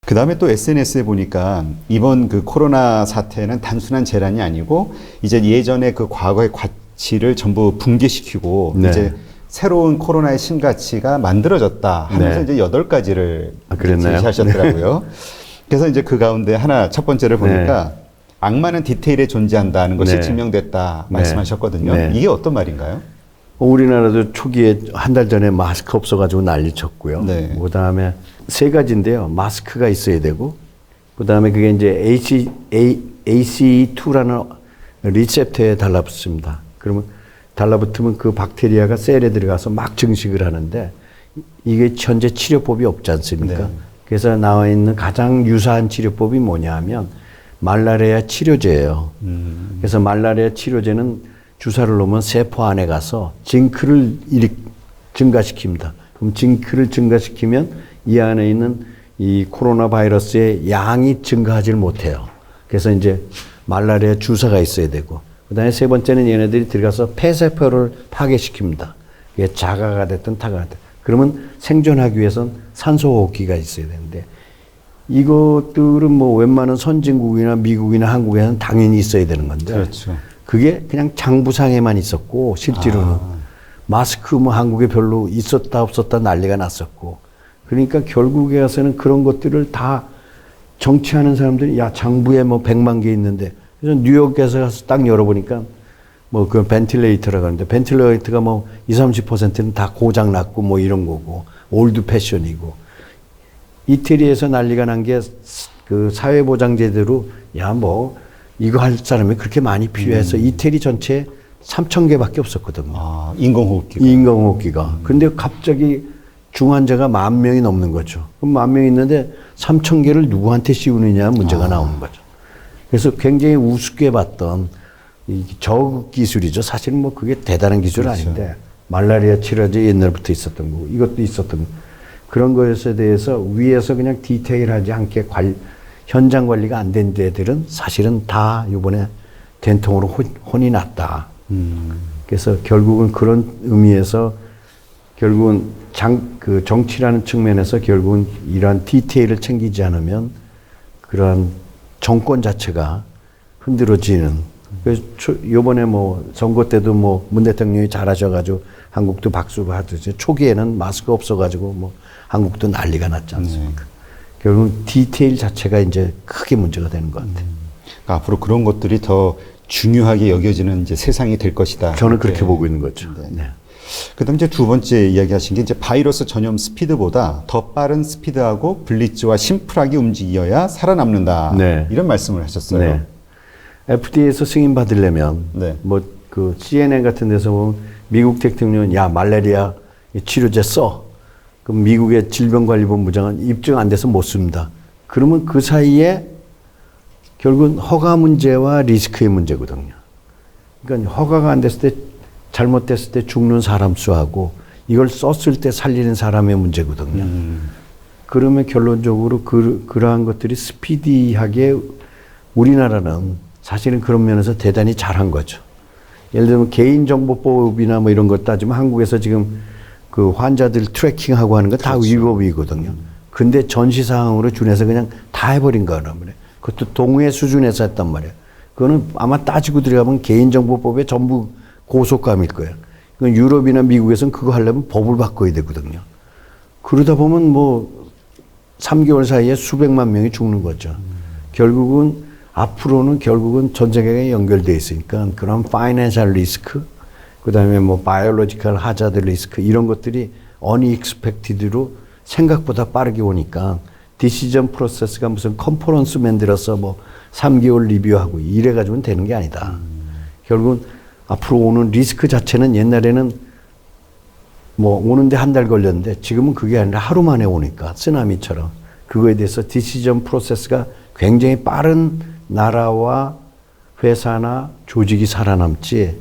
그 다음에 또 SNS에 보니까 이번 그 코로나 사태는 단순한 재난이 아니고 이제 예전에 그 과거의 가치를 전부 붕괴시키고 네. 이제 새로운 코로나의 신가치가 만들어졌다 하면서 네. 이제 8가지를 그랬나요? 제시하셨더라고요. 그래서 이제 그 가운데 하나 첫 번째를 보니까 악마는 디테일에 존재한다는 것이 네. 증명됐다 네. 말씀하셨거든요. 네. 이게 어떤 말인가요? 우리나라도 초기에 한 달 전에 마스크 없어가지고 난리 쳤고요. 네. 그 다음에 세 가지인데요. 마스크가 있어야 되고, 그 다음에 그게 이제 ACE2라는 리셉터에 달라붙습니다. 그러면 달라붙으면 그 박테리아가 셀에 들어가서 막 증식을 하는데 이게 현재 치료법이 없지 않습니까? 네. 그래서 나와 있는 가장 유사한 치료법이 뭐냐 하면 말라리아 치료제예요. 그래서 말라리아 치료제는 주사를 놓으면 세포 안에 가서 징크를 증가시킵니다. 그럼 징크를 증가시키면 이 안에 있는 이 코로나 바이러스의 양이 증가하지 못해요. 그래서 이제 말라리아 주사가 있어야 되고, 그 다음에 세 번째는 얘네들이 들어가서 폐세포를 파괴시킵니다. 이게 자가가 됐든 타가가 됐든. 그러면 생존하기 위해서는 산소호흡기가 있어야 되는데, 이것들은 뭐 웬만한 선진국이나 미국이나 한국에는 당연히 있어야 되는 건데, 그렇죠. 그게 그냥 장부상에만 있었고, 실제로는 마스크 뭐 한국에 별로 있었다 없었다 난리가 났었고, 그러니까 결국에 가서는 그런 것들을 다 정치하는 사람들이 야 장부에 뭐 100만 개 있는데, 그래서 뉴욕에서 가서 딱 열어보니까 뭐 그 벤틸레이터라고 하는데, 벤틸레이터가 뭐 20-30%는 다 고장 났고 뭐 이런 거고 올드 패션이고, 이태리에서 난리가 난 게 그 사회보장제대로 야 뭐 이거 할 사람이 그렇게 많이 필요해서 이태리 전체에 3,000개밖에 없었거든요. 아, 인공호흡기가. 인공호흡기가. 근데 갑자기 중환자가 10,000명이 넘는 거죠. 그럼 10,000명 있는데 3,000개를 누구한테 씌우느냐 문제가 나오는 거죠. 그래서 굉장히 우습게 봤던 이 저급 기술이죠. 사실은 뭐 그게 대단한 기술은 그렇죠. 아닌데, 말라리아 치료제 옛날부터 있었던 거고 이것도 있었던 그런 것에 대해서 위에서 그냥 디테일하지 않게 현장 관리가 안 된 데들은 사실은 다 이번에 된통으로 혼이 났다. 그래서 결국은 그런 의미에서 결국은 그 정치라는 측면에서 결국은 이러한 디테일을 챙기지 않으면 그러한 정권 자체가 흔들어지는. 그래서 요번에 뭐 선거 때도 뭐 문 대통령이 잘하셔가지고 한국도 박수 받듯이 초기에는 마스크 없어가지고 뭐 한국도 난리가 났지 않습니까? 결국 디테일 자체가 이제 크게 문제가 되는 것 같아요. 그러니까 앞으로 그런 것들이 더 중요하게 여겨지는 이제 세상이 될 것이다. 저는 그렇게 보고 있는 거죠. 네. 네. 그다음 이제 두 번째 이야기하신 게 이제 바이러스 전염 스피드보다 더 빠른 스피드하고 블리츠와 심플하게 움직여야 살아남는다. 네. 이런 말씀을 하셨어요. 네. FDA에서 승인 받으려면 네. 뭐 그 CNN 같은 데서 보면 미국 대통령은 야 말라리아 치료제 써. 그럼 미국의 질병관리본부장은 입증 안 돼서 못 씁니다. 그러면 그 사이에 결국은 허가 문제와 리스크의 문제거든요. 그러니까 허가가 안 됐을 때 잘못됐을 때 죽는 사람 수하고 이걸 썼을 때 살리는 사람의 문제거든요. 그러면 결론적으로 그러한 것들이 스피디하게 우리나라는 사실은 그런 면에서 대단히 잘한 거죠. 예를 들면 개인정보법이나 뭐 이런 것 따지면 한국에서 지금 그 환자들 트래킹하고 하는 거 다 그렇죠. 위법이거든요. 근데 전시사항으로 준해서 그냥 다 해버린 거란 말이에요. 그것도 동해 수준에서 했단 말이에요. 그거는 아마 따지고 들어가면 개인정보법에 전부 고속감일 거예요. 유럽이나 미국에서는 그거 하려면 법을 바꿔야 되거든요. 그러다 보면 뭐 3개월 사이에 수백만 명이 죽는 거죠. 결국은 앞으로는 결국은 전 세계가 연결되어 있으니까 그런 파이낸셜 리스크, 그 다음에 뭐 바이올로지컬 하자드 리스크 이런 것들이 언익스펙티드로 생각보다 빠르게 오니까 디시전 프로세스가 무슨 컨퍼런스 만들어서 뭐 3개월 리뷰하고 이래가지고는 되는 게 아니다. 결국은 앞으로 오는 리스크 자체는 옛날에는 뭐 오는데 한 달 걸렸는데 지금은 그게 아니라 하루 만에 오니까 쓰나미처럼 그거에 대해서 디시전 프로세스가 굉장히 빠른 나라와 회사나 조직이 살아남지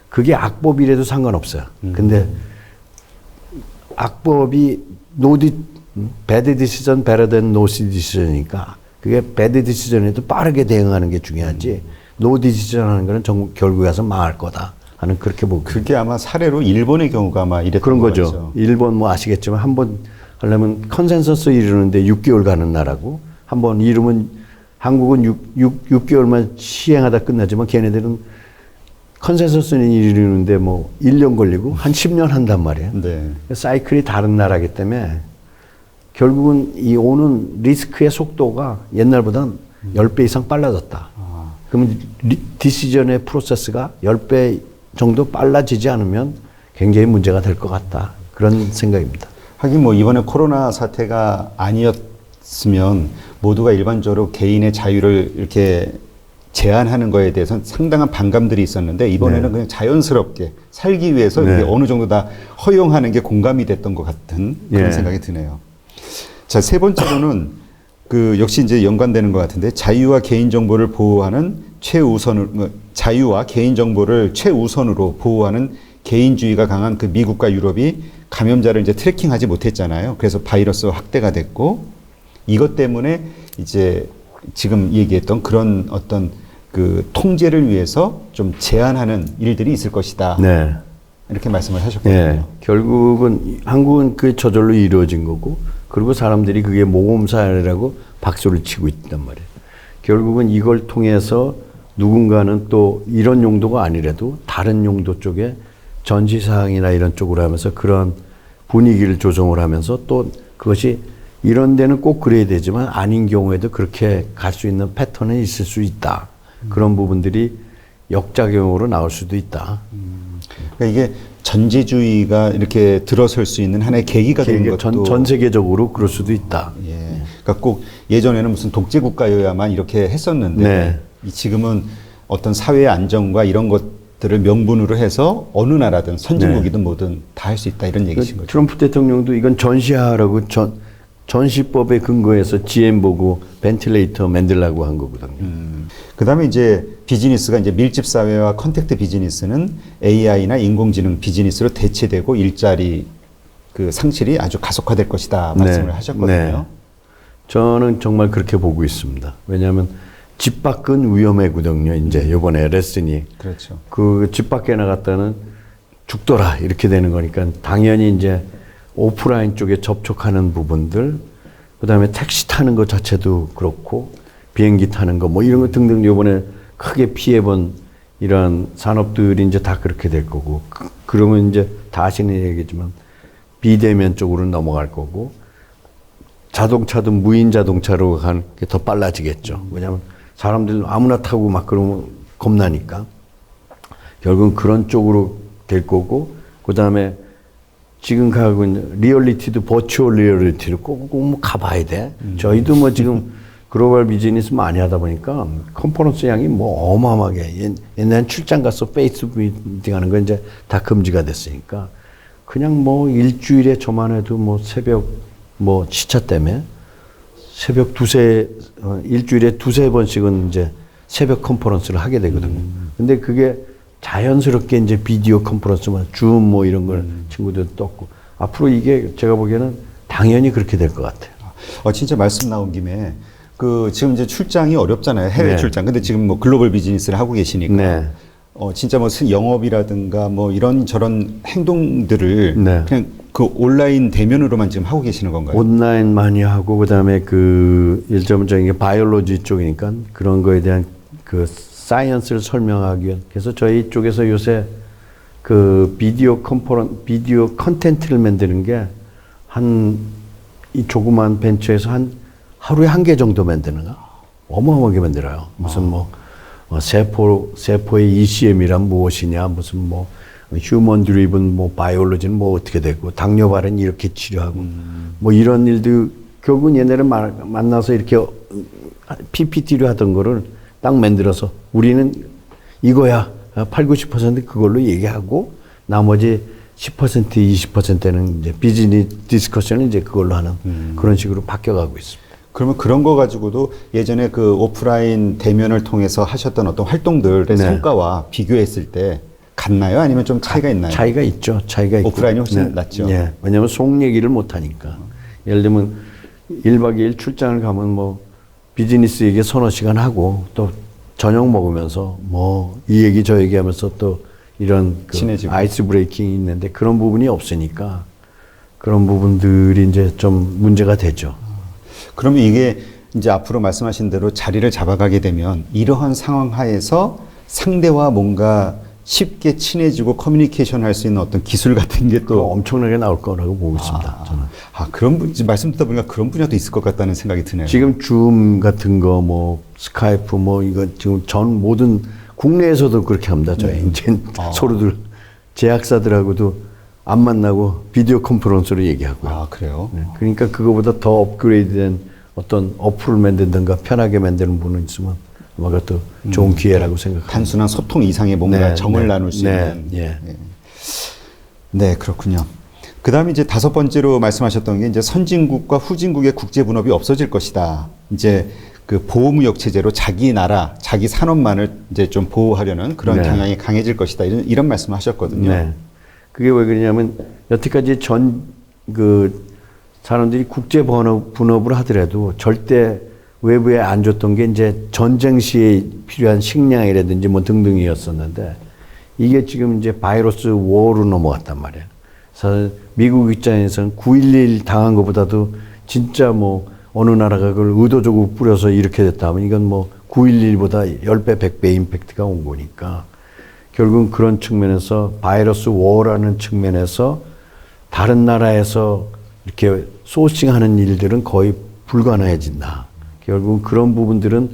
그게 악법이라도 상관없어요. 근데 악법이 bad decision better than no decision이니까 그게 bad decision에도 빠르게 대응하는 게 중요하지 no decision 하는 거는 결국에 가서 망할 거다 하는 그렇게 보고 그게 아마 사례로 일본의 경우가 아마 이랬던 그런 거죠. 같죠. 일본 뭐 아시겠지만 한번 하려면 컨센서스 이루는데 6개월 가는 나라고 한번 이름은 한국은 6개월만 시행하다 끝나지만 걔네들은 컨센서스는 이루는데 뭐 1년 걸리고 한 10년 한단 말이에요. 네. 사이클이 다른 나라기 때문에 결국은 이 오는 리스크의 속도가 옛날보다는 10배 이상 빨라졌다. 그러면 디시전의 프로세스가 10배 정도 빨라지지 않으면 굉장히 문제가 될 것 같다. 그런 생각입니다. 하긴 뭐 이번에 코로나 사태가 아니었으면 모두가 일반적으로 개인의 자유를 이렇게 제한하는 거에 대해서는 상당한 반감들이 있었는데 이번에는 그냥 자연스럽게 살기 위해서 이게 어느 정도 다 허용하는 게 공감이 됐던 것 같은 그런 생각이 드네요. 자, 세 번째로는 그 역시 이제 연관되는 것 같은데 자유와 개인정보를 보호하는 자유와 개인정보를 최우선으로 보호하는 개인주의가 강한 그 미국과 유럽이 감염자를 이제 트래킹하지 못했잖아요. 그래서 바이러스 확대가 됐고 이것 때문에 이제 지금 얘기했던 그런 어떤 그 통제를 위해서 좀 제한하는 일들이 있을 것이다. 네. 이렇게 말씀을 하셨거든요. 네. 결국은 한국은 그게 저절로 이루어진 거고 그리고 사람들이 그게 모범사례라고 박수를 치고 있단 말이에요. 결국은 이걸 통해서 누군가는 또 이런 용도가 아니라도 다른 용도 쪽에 전시사항이나 이런 쪽으로 하면서 그런 분위기를 조성을 하면서 또 그것이 이런 데는 꼭 그래야 되지만 아닌 경우에도 그렇게 갈 수 있는 패턴은 있을 수 있다. 그런 부분들이 역작용으로 나올 수도 있다. 그러니까 이게 전제주의가 이렇게 들어설 수 있는 하나의 계기가 되는 것도 전 세계적으로 그럴 수도 있다. 예. 그러니까 꼭 예전에는 무슨 독재 국가여야만 이렇게 했었는데 지금은 어떤 사회의 안정과 이런 것들을 명분으로 해서 어느 나라든 선진국이든 뭐든 다 할 수 있다 이런 얘기신 거죠. 트럼프 대통령도 이건 전시하라고 전시법에 근거해서 GM 보고 벤틸레이터 만들라고 한 거거든요. 그다음에 이제 비즈니스가 이제 밀집 사회와 컨택트 비즈니스는 AI나 인공지능 비즈니스로 대체되고 일자리 그 상실이 아주 가속화될 것이다 말씀을 하셨거든요. 네. 저는 정말 그렇게 보고 있습니다. 왜냐하면 집 밖은 위험하거든요. 이제 이번에 레슨이 그렇죠. 그 집 밖에 나갔다는 죽더라 이렇게 되는 거니까 당연히 이제 오프라인 쪽에 접촉하는 부분들, 그다음에 택시 타는 것 자체도 그렇고 비행기 타는 거 뭐 이런 거 등등 이번에 크게 피해본 이런 산업들이 이제 다 그렇게 될 거고 그러면 이제 다시는 얘기지만 비대면 쪽으로 넘어갈 거고 자동차도 무인 자동차로 가는 게 더 빨라지겠죠. 왜냐하면 사람들 아무나 타고 막 그러면 겁나니까 결국은 그런 쪽으로 될 거고 그다음에 지금 가고 있는 리얼리티도 버추얼 리얼리티를 꼭 뭐 가봐야 돼. 저희도 뭐 지금 글로벌 비즈니스 많이 하다 보니까 컨퍼런스 양이 뭐 어마어마하게 옛날엔 출장 가서 페이스북 미팅 하는 건 이제 다 금지가 됐으니까 그냥 뭐 일주일에 저만 해도 뭐 새벽 뭐 시차 때문에 새벽 일주일에 두세 번씩은 이제 새벽 컨퍼런스를 하게 되거든요. 근데 그게 자연스럽게 이제 비디오 컨퍼런스만 줌 뭐 이런 걸 친구들 떴고 앞으로 이게 제가 보기에는 당연히 그렇게 될 것 같아요. 진짜 말씀 나온 김에 그 지금 이제 출장이 어렵잖아요. 해외 출장. 근데 지금 뭐 글로벌 비즈니스를 하고 계시니까 진짜 뭐 영업이라든가 뭐 이런 저런 행동들을 그냥 그 온라인 대면으로만 지금 하고 계시는 건가요? 온라인 많이 하고 그다음에 그 일점적인 게 바이올로지 쪽이니까 그런 거에 대한 그 사이언스를 설명하기 위한 그래서 저희 쪽에서 요새 그 비디오 컨텐츠를 만드는 게 이 조그만 벤처에서 하루에 1개 정도 만드는 거 어마어마하게 만들어요. 무슨 뭐 세포의 ECM이란 무엇이냐 무슨 뭐 휴먼 드리븐 뭐 바이올로지는 뭐 어떻게 되고 당뇨발은 이렇게 치료하고 뭐 이런 일들 결국은 옛날에 만나서 이렇게 PPT로 하던 거를 딱 만들어서 우리는 이거야 80~90% 그걸로 얘기하고 나머지 10% 20%는 이제 비즈니스 디스커션은 이제 그걸로 하는 그런 식으로 바뀌어가고 있습니다. 그러면 그런 거 가지고도 예전에 그 오프라인 대면을 통해서 하셨던 어떤 활동들의 성과와 비교했을 때 같나요? 아니면 좀 차이가 있나요? 차이가 있죠. 차이가 있고. 오프라인이 훨씬 낫죠. 네. 왜냐하면 속 얘기를 못 하니까. 예를 들면 1박 2일 출장을 가면 뭐 비즈니스 얘기 서너 시간 하고 또 저녁 먹으면서 뭐 이 얘기 저 얘기 하면서 또 이런 그 아이스 브레이킹이 있는데 그런 부분이 없으니까 그런 부분들이 이제 좀 문제가 되죠. 그러면 이게 이제 앞으로 말씀하신 대로 자리를 잡아가게 되면 이러한 상황 하에서 상대와 뭔가 쉽게 친해지고 커뮤니케이션 할 수 있는 어떤 기술 같은 게 또 또 엄청나게 나올 거라고 보고 있습니다. 저는. 그런 말씀 듣다 보니까 그런 분야도 있을 것 같다는 생각이 드네요. 지금 줌 같은 거, 뭐 스카이프, 뭐 이거 지금 전 모든 국내에서도 그렇게 합니다. 저희 이제 서로들 제약사들하고도 안 만나고 비디오 컨퍼런스로 얘기하고요. 그래요? 네. 그러니까 그거보다 더 업그레이드된 어떤 어플을 만든든가 편하게 만드는 분은 있으면 아마 그것도 좋은 기회라고 생각합니다. 단순한 소통 이상의 뭔가 네, 정을 네, 나눌 수 네, 있는. 예. 네, 그렇군요. 그 다음에 이제 다섯 번째로 말씀하셨던 게 이제 선진국과 후진국의 국제 분업이 없어질 것이다. 이제 그 보호무역 체제로 자기 나라, 자기 산업만을 이제 좀 보호하려는 그런 네. 경향이 강해질 것이다. 이런 말씀을 하셨거든요. 네. 그게 왜 그러냐면 여태까지 사람들이 국제 분업을 하더라도 절대 외부에 안 줬던 게 이제 전쟁 시에 필요한 식량이라든지 뭐 등등이었었는데 이게 지금 이제 바이러스 워로 넘어갔단 말이에요. 그래서 미국 입장에서는 9.11 당한 것보다도 진짜 뭐 어느 나라가 그걸 의도적으로 뿌려서 이렇게 됐다면 이건 뭐 9.11보다 10배, 100배 임팩트가 온 거니까 결국은 그런 측면에서 바이러스 워라는 측면에서 다른 나라에서 이렇게 소싱하는 일들은 거의 불가능해진다. 결국은 그런 부분들은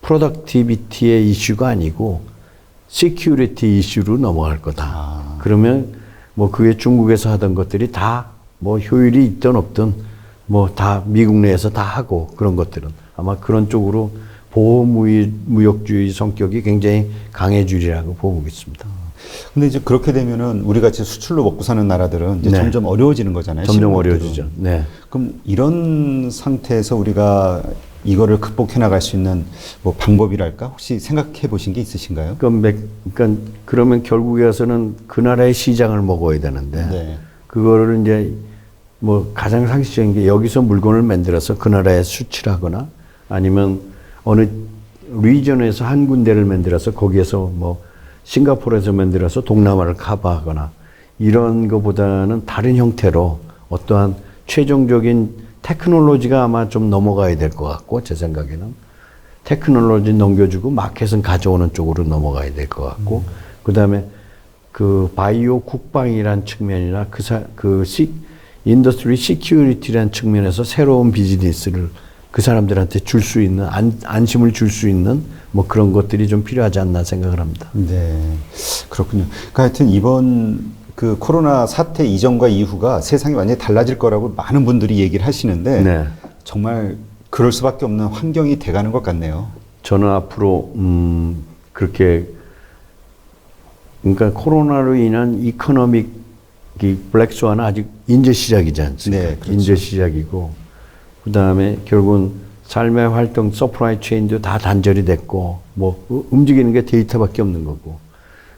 프로덕티비티의 이슈가 아니고 시큐리티 이슈로 넘어갈 거다. 그러면 뭐 그게 중국에서 하던 것들이 다 뭐 효율이 있든 없든 뭐 다 미국 내에서 다 하고 그런 것들은 아마 그런 쪽으로 보호무역주의 성격이 굉장히 강해지리라고 보고 있습니다. 근데 이제 그렇게 되면은 우리 같이 수출로 먹고 사는 나라들은 이제 네. 점점 어려워지는 거잖아요. 점점 신흥국들은. 어려워지죠. 네. 그럼 이런 상태에서 우리가 이거를 극복해 나갈 수 있는 뭐 방법이랄까? 혹시 생각해 보신 게 있으신가요? 그러니까 그러면 결국에 와서는 그 나라의 시장을 먹어야 되는데 네. 그거를 이제 뭐 가장 상식적인 게 여기서 물건을 만들어서 그 나라에 수출하거나 아니면 어느 리전에서 한 군데를 만들어서 거기에서 뭐 싱가포르에서 만들어서 동남아를 커버하거나 이런 것보다는 다른 형태로 어떠한 최종적인 테크놀로지가 아마 좀 넘어가야 될 것 같고 제 생각에는 테크놀로지 넘겨주고 마켓은 가져오는 쪽으로 넘어가야 될 것 같고 그다음에 그 바이오 국방이란 측면이나 인더스트리 시큐리티란 측면에서 새로운 비즈니스를 그 사람들한테 줄 수 있는 안심을 줄 수 있는 뭐 그런 것들이 좀 필요하지 않나 생각을 합니다. 네, 그렇군요. 그러니까 하여튼 이번 그 코로나 사태 이전과 이후가 세상이 완전히 달라질 거라고 많은 분들이 얘기를 하시는데 네. 정말 그럴 수밖에 없는 환경이 돼가는 것 같네요. 저는 앞으로 그렇게 그러니까 코로나로 인한 이코노믹 블랙스완은 아직 인제 시작이지 않습니까? 네, 그렇죠. 인제 시작이고 그다음에 결국은 삶의 활동 서프라이 체인도 다 단절이 됐고 뭐 움직이는 게 데이터밖에 없는 거고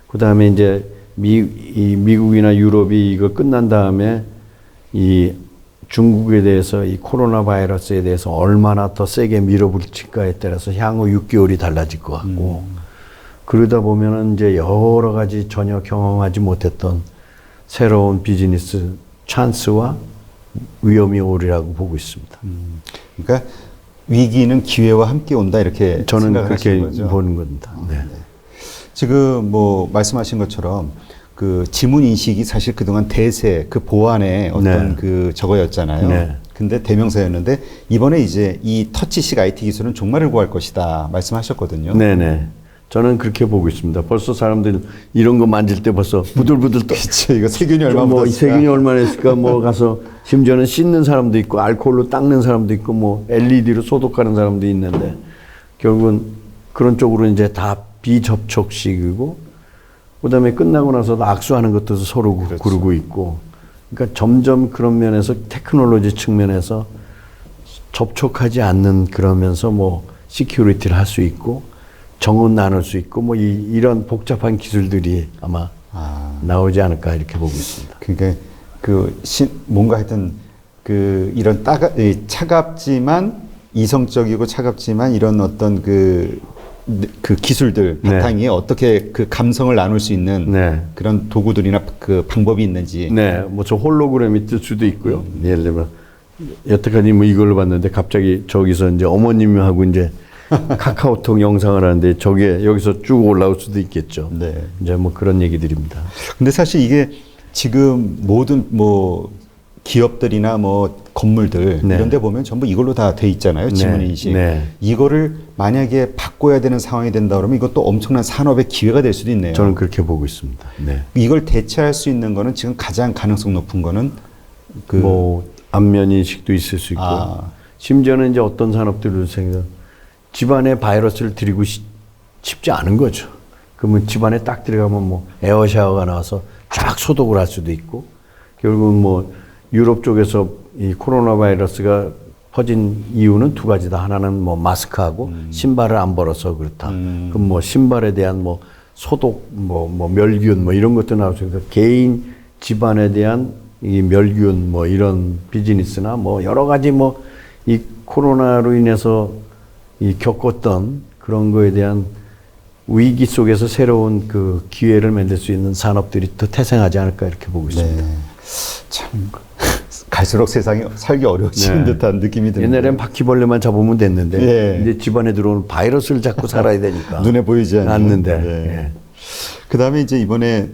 그다음에 이제 미국이나 유럽이 이거 끝난 다음에 이 중국에 대해서 이 코로나 바이러스에 대해서 얼마나 더 세게 밀어붙일까에 따라서 향후 6개월이 달라질 것 같고 그러다 보면은 이제 여러 가지 전혀 경험하지 못했던 새로운 비즈니스 찬스와 위험이 오리라고 보고 있습니다. 그러니까 위기는 기회와 함께 온다 이렇게 저는 생각을 그렇게 하시는 거죠. 보는 겁니다. 네. 지금 뭐 말씀하신 것처럼 그 지문 인식이 사실 그동안 대세 그 보안의 어떤 네. 그 저거였잖아요. 네. 근데 대명사였는데 이번에 이제 이 터치식 IT 기술은 종말을 구할 것이다 말씀하셨거든요. 네네. 저는 그렇게 보고 있습니다. 벌써 사람들 이런 거 만질 때 벌써 부들부들 떠. 그렇죠. 이거 세균이 얼마 뭐 묻었을까? 세균이 얼마나 있을까 뭐 가서 심지어는 씻는 사람도 있고 알코올로 닦는 사람도 있고 뭐 LED로 소독하는 사람도 있는데 결국은 그런 쪽으로 이제 다 비접촉식이고 그다음에 끝나고 나서도 악수하는 것도 서로 그렇죠. 그러고 있고 그러니까 점점 그런 면에서 테크놀로지 측면에서 접촉하지 않는 그러면서 뭐 시큐리티를 할 수 있고 정은 나눌 수 있고 뭐 이런 복잡한 기술들이 아마 나오지 않을까 이렇게 보고 있습니다. 그러니까 뭔가 하여튼 그 이런 차갑지만 이성적이고 차갑지만 이런 어떤 그 기술들 네. 바탕에 어떻게 그 감성을 나눌 수 있는 네. 그런 도구들이나 그 방법이 있는지. 네, 뭐 저 홀로그램이 뜰 수도 있고요. 예를 들면 여태까지 뭐 이걸로 봤는데 갑자기 저기서 이제 어머님하고 이제 카카오톡 영상을 하는데 저게 여기서 쭉 올라올 수도 있겠죠. 네. 이제 뭐 그런 얘기들입니다. 근데 사실 이게 지금 모든 뭐 기업들이나 뭐 건물들 네. 이런 데 보면 전부 이걸로 다 돼 있잖아요. 지문 인식. 네. 이거를 만약에 바꿔야 되는 상황이 된다 그러면 이것도 엄청난 산업의 기회가 될 수도 있네요. 저는 그렇게 보고 있습니다. 네. 이걸 대체할 수 있는 거는 지금 가장 가능성 높은 거는 뭐 안면 인식도 있을 수 있고 심지어는 이제 어떤 산업들을 생각 집안에 바이러스를 들이고 싶지 않은 거죠. 그러면 집안에 딱 들어가면 뭐 에어 샤워가 나와서 쫙 소독을 할 수도 있고 결국은 뭐 유럽 쪽에서 이 코로나 바이러스가 퍼진 이유는 두 가지다. 하나는 뭐 마스크하고 신발을 안 벌어서 그렇다. 그럼 뭐 신발에 대한 뭐 소독, 뭐 멸균 뭐 이런 것도 나올 수 있어서 개인 집안에 대한 이 멸균 뭐 이런 비즈니스나 뭐 여러 가지 뭐 이 코로나로 인해서 이 겪었던 그런 거에 대한 위기 속에서 새로운 그 기회를 만들 수 있는 산업들이 더 태생하지 않을까 이렇게 보고 있습니다. 네. 참 갈수록 세상이 살기 어려워지는 네. 듯한 느낌이 듭니다. 옛날엔 바퀴벌레만 잡으면 됐는데 예. 이제 집안에 들어오는 바이러스를 잡고 살아야 되니까 눈에 보이지 않는데. 네. 예. 그다음에 이제 이번에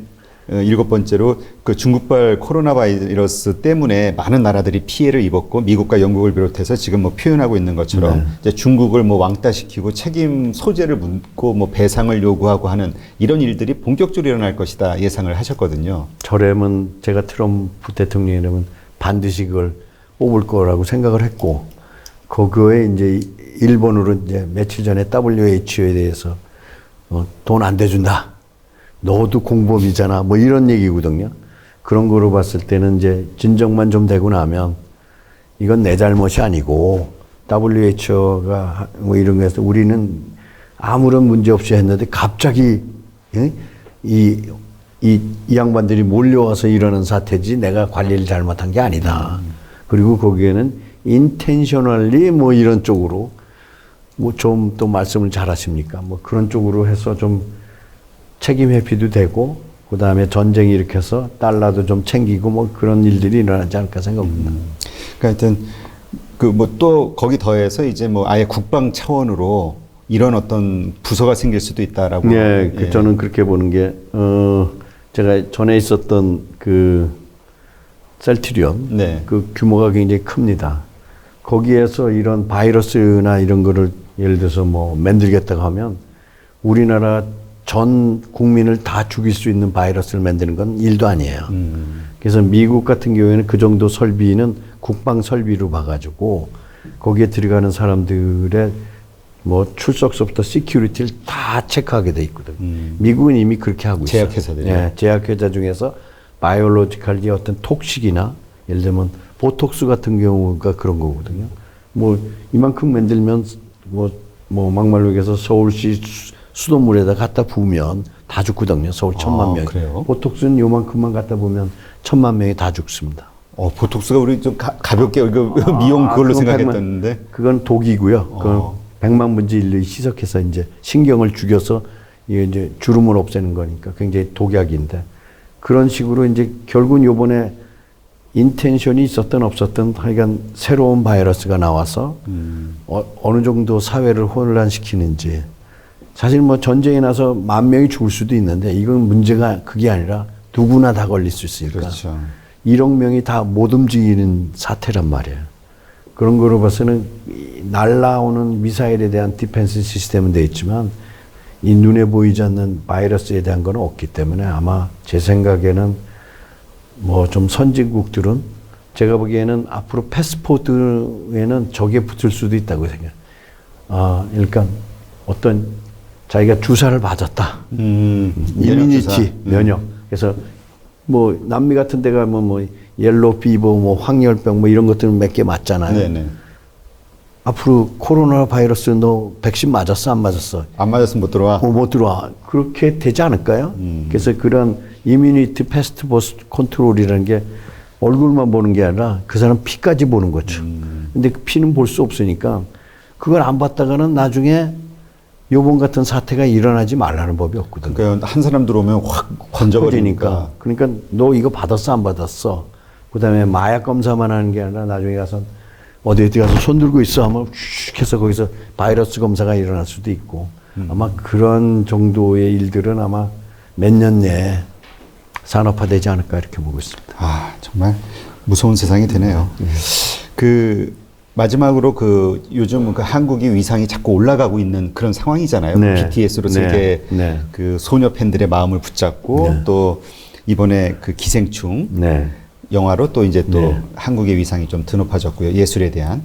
7번째로 그 중국발 코로나 바이러스 때문에 많은 나라들이 피해를 입었고 미국과 영국을 비롯해서 지금 뭐 표현하고 있는 것처럼 네. 이제 중국을 뭐 왕따시키고 책임 소재를 묻고 뭐 배상을 요구하고 하는 이런 일들이 본격적으로 일어날 것이다 예상을 하셨거든요. 저라면 제가 트럼프 대통령이라면 반드시 그걸 뽑을 거라고 생각을 했고 그거에 이제 일본으로 이제 며칠 전에 WHO에 대해서 돈 안 대준다. 너도 공범이잖아. 뭐 이런 얘기거든요. 그런 거로 봤을 때는 이제 진정만 좀 되고 나면 이건 내 잘못이 아니고 WHO가 뭐 이런 거에서 우리는 아무런 문제 없이 했는데 갑자기 이 양반들이 몰려와서 이러는 사태지 내가 관리를 잘못한 게 아니다. 그리고 거기에는 intentionally 뭐 이런 쪽으로 뭐 좀 또 말씀을 잘 하십니까? 뭐 그런 쪽으로 해서 좀 책임 회피도 되고 그다음에 전쟁 일으켜서 달러도 좀 챙기고 뭐 그런 일들이 일어나지 않을까 생각합니다. 그러니까 하여튼 그 뭐 또 거기 더해서 이제 뭐 아예 국방 차원으로 이런 어떤 부서가 생길 수도 있다라고. 네, 그 저는 그렇게 보는 게 제가 전에 있었던 그 셀트리온 네. 그 규모가 굉장히 큽니다. 거기에서 이런 바이러스나 이런 거를 예를 들어서 뭐 만들겠다고 하면 우리나라 전 국민을 다 죽일 수 있는 바이러스를 만드는 건 일도 아니에요. 그래서 미국 같은 경우에는 그 정도 설비는 국방 설비로 봐가지고 거기에 들어가는 사람들의 뭐 출석서부터 시큐리티를 다 체크하게 돼 있거든요. 미국은 이미 그렇게 하고 있어요. 제약회사들이. 네, 제약회사 중에서 바이올로지컬리 어떤 톡식이나 예를 들면 보톡스 같은 경우가 그런 거거든요. 뭐 이만큼 만들면 뭐 막말로 얘기해서 서울시 수돗물에다 갖다 부으면 다 죽거든요. 서울 1000만 명이. 그래요? 보톡스는 요만큼만 갖다 부으면 1000만 명이 다 죽습니다. 보톡스가 우리 좀 가볍게 미용 그걸로 그건 생각했었는데. 그건 독이고요. 그건 100만 분의 1을 희석해서 이제 신경을 죽여서 이게 이제 주름을 없애는 거니까 굉장히 독약인데 그런 식으로 이제 결국은 요번에 인텐션이 있었든 없었든 하여간 새로운 바이러스가 나와서 어느 정도 사회를 혼란시키는지 사실 뭐 전쟁이 나서 10,000명이 죽을 수도 있는데 이건 문제가 그게 아니라 누구나 다 걸릴 수 있으니까 그렇죠. 1억 명이 다 못 움직이는 사태란 말이에요. 그런 거로 봐서는 날라오는 미사일에 대한 디펜스 시스템은 돼 있지만 이 눈에 보이지 않는 바이러스에 대한 건 없기 때문에 아마 제 생각에는 뭐 좀 선진국들은 제가 보기에는 앞으로 패스포트에는 저게 붙을 수도 있다고 생각해요. 그러니까 어떤 자기가 주사를 맞았다. 이뮤니티, 면역. 그래서 뭐 남미 같은 데 가면 뭐 옐로우 피버, 뭐 황열병 뭐 이런 것들 몇 개 맞잖아요. 네네. 앞으로 코로나 바이러스 너 백신 맞았어 안 맞았어? 안 맞았으면 못 들어와. 못 들어와. 그렇게 되지 않을까요? 그래서 그런 이뮤니티 패스트 버스 컨트롤이라는 게 얼굴만 보는 게 아니라 그 사람 피까지 보는 거죠. 근데 그 피는 볼 수 없으니까 그걸 안 봤다가는 나중에 요번 같은 사태가 일어나지 말라는 법이 없거든요. 그러니까 한 사람 들어오면 확 번져버리니까. 그러니까 너 이거 받았어 안 받았어? 그다음에 마약 검사만 하는 게 아니라 나중에 가서 어디 가서 손 들고 있어 하면 슉 해서 거기서 바이러스 검사가 일어날 수도 있고 아마 그런 정도의 일들은 아마 몇 년 내에 산업화되지 않을까 이렇게 보고 있습니다. 아, 정말 무서운 세상이 되네요. 그 마지막으로 그 요즘 그 한국이 위상이 자꾸 올라가고 있는 그런 상황이잖아요. 네. BTS로 네. 세계 네. 그 소녀 팬들의 마음을 붙잡고 네. 또 이번에 그 기생충 네. 영화로 또 이제 또 네. 한국의 위상이 좀 드높아졌고요. 예술에 대한.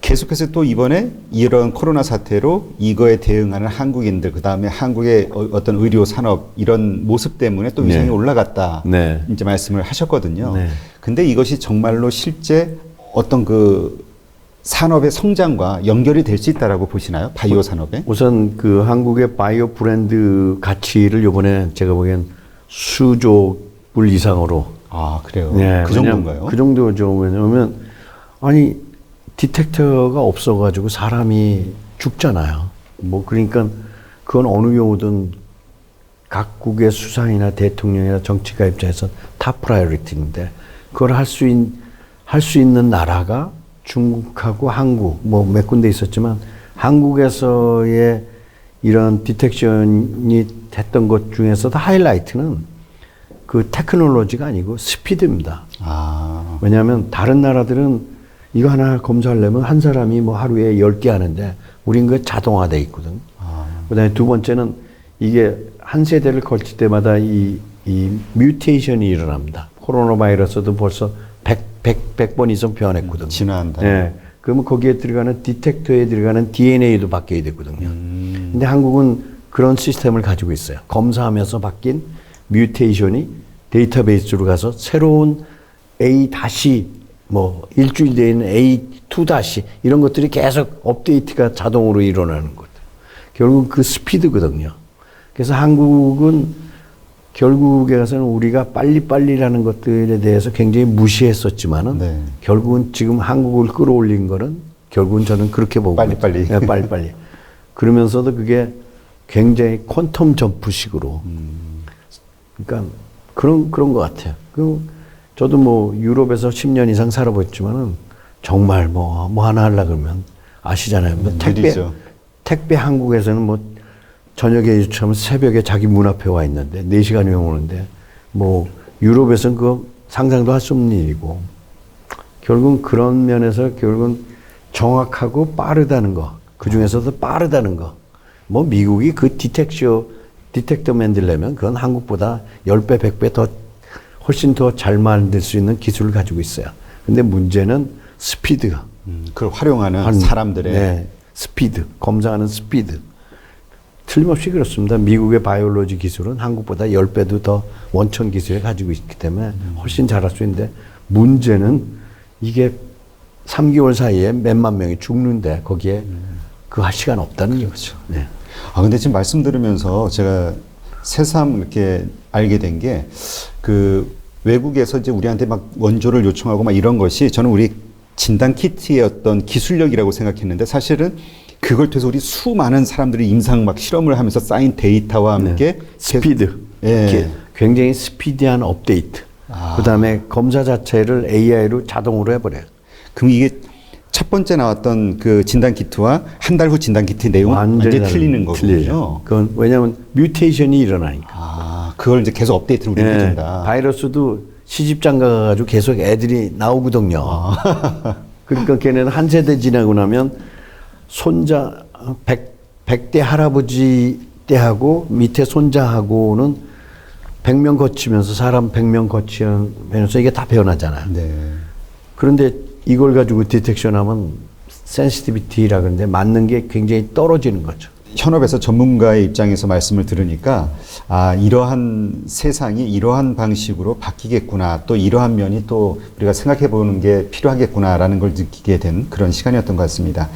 계속해서 또 이번에 이런 코로나 사태로 이거에 대응하는 한국인들, 그 다음에 한국의 어떤 의료 산업 이런 모습 때문에 또 위상이 네. 올라갔다. 네. 이제 말씀을 하셨거든요. 네. 근데 이것이 정말로 실제 어떤 그 산업의 성장과 연결이 될 수 있다라고 보시나요? 바이오 산업에? 우선 그 한국의 바이오 브랜드 가치를 이번에 제가 보기엔 수조 불 이상으로. 아, 그래요? 네, 그 정도인가요? 그 정도죠. 왜냐면 아니 디텍터가 없어가지고 사람이 죽잖아요. 뭐 그러니까 그건 어느 경우든 각국의 수상이나 대통령이나 정치가 입장에서 탑 프라이어리티인데 그걸 할 수 있는 나라가 중국하고 한국 뭐 몇 군데 있었지만 한국에서의 이런 디텍션이 됐던 것 중에서도 하이라이트는 그 테크놀로지가 아니고 스피드입니다. 아, 왜냐하면 다른 나라들은 이거 하나 검사하려면 한 사람이 뭐 하루에 10개 하는데 우린 그 자동화돼 있거든. 그다음에 두 번째는 이게 한 세대를 걸칠 때마다 이 뮤테이션이 일어납니다. 코로나 바이러스도 벌써 100번 이상 변했거든요. 진화한다. 네. 그러면 거기에 들어가는 디텍터에 들어가는 DNA도 바뀌어야 되거든요. 근데 한국은 그런 시스템을 가지고 있어요. 검사하면서 바뀐 뮤테이션이 데이터베이스로 가서 새로운 A 다시 뭐 일주일 뒤에 있는 A2 다시 이런 것들이 계속 업데이트가 자동으로 일어나는 것. 결국 그 스피드거든요. 그래서 한국은 결국에 가서는 우리가 빨리빨리라는 것들에 대해서 굉장히 무시했었지만은 네. 결국은 지금 한국을 끌어올린 거는 결국은 저는 그렇게 보고 빨리빨리. 네, 빨리빨리. 그러면서도 그게 굉장히 퀀텀 점프식으로. 그러니까 그런 것 같아요. 저도 뭐 유럽에서 10년 이상 살아봤지만은 정말 뭐 하나 하려 그러면 아시잖아요. 뭐 택배 한국에서는 뭐 저녁에 유치하면 새벽에 자기 문 앞에 와 있는데 4시간이면 오는데 뭐 유럽에서는 그거 상상도 할 수 없는 일이고 결국은 그런 면에서 결국은 정확하고 빠르다는 거, 그 중에서도 빠르다는 거. 뭐 미국이 그 디텍터 만들려면 그건 한국보다 10배, 100배 더 훨씬 더 잘 만들 수 있는 기술을 가지고 있어요. 근데 문제는 스피드. 그걸 활용하는 사람들의 네, 스피드. 검사하는 스피드. 틀림없이 그렇습니다. 미국의 바이올로지 기술은 한국보다 10배도 더 원천 기술을 가지고 있기 때문에 훨씬 잘할 수 있는데 문제는 이게 3개월 사이에 몇만 명이 죽는데 거기에 그 할 시간 없다는 거죠. 네. 아, 근데 지금 말씀 들으면서 제가 새삼 이렇게 알게 된 게 그 외국에서 이제 우리한테 막 원조를 요청하고 막 이런 것이 저는 우리 진단 키트의 어떤 기술력이라고 생각했는데 사실은 그걸 통해서 우리 수많은 사람들이 임상 막 실험을 하면서 쌓인 데이터와 함께 네. 스피드. 예. 굉장히 스피디한 업데이트. 그다음에 검사 자체를 AI로 자동으로 해버려요. 그럼 이게 첫 번째 나왔던 그 진단 키트와 한 달 후 진단 키트의 내용은 완전히 틀리는 거군요. 그건 왜냐하면 뮤테이션이 일어나니까. 아, 그걸 이제 계속 업데이트를 우리가 해준다. 바이러스도 시집장가 가가지고 계속 애들이 나오거든요. 그러니까 걔네는 한 세대 지나고 나면 손자 100대 할아버지 때하고 밑에 손자하고는 100명 거치면서 사람 100명 거치면서 이게 다 변하잖아요. 네. 그런데 이걸 가지고 디텍션하면 센시티비티라 그러는데 맞는 게 굉장히 떨어지는 거죠. 현업에서 전문가의 입장에서 말씀을 들으니까 아, 이러한 세상이 이러한 방식으로 바뀌겠구나, 또 이러한 면이 또 우리가 생각해 보는 게 필요하겠구나라는 걸 느끼게 된 그런 시간이었던 것 같습니다.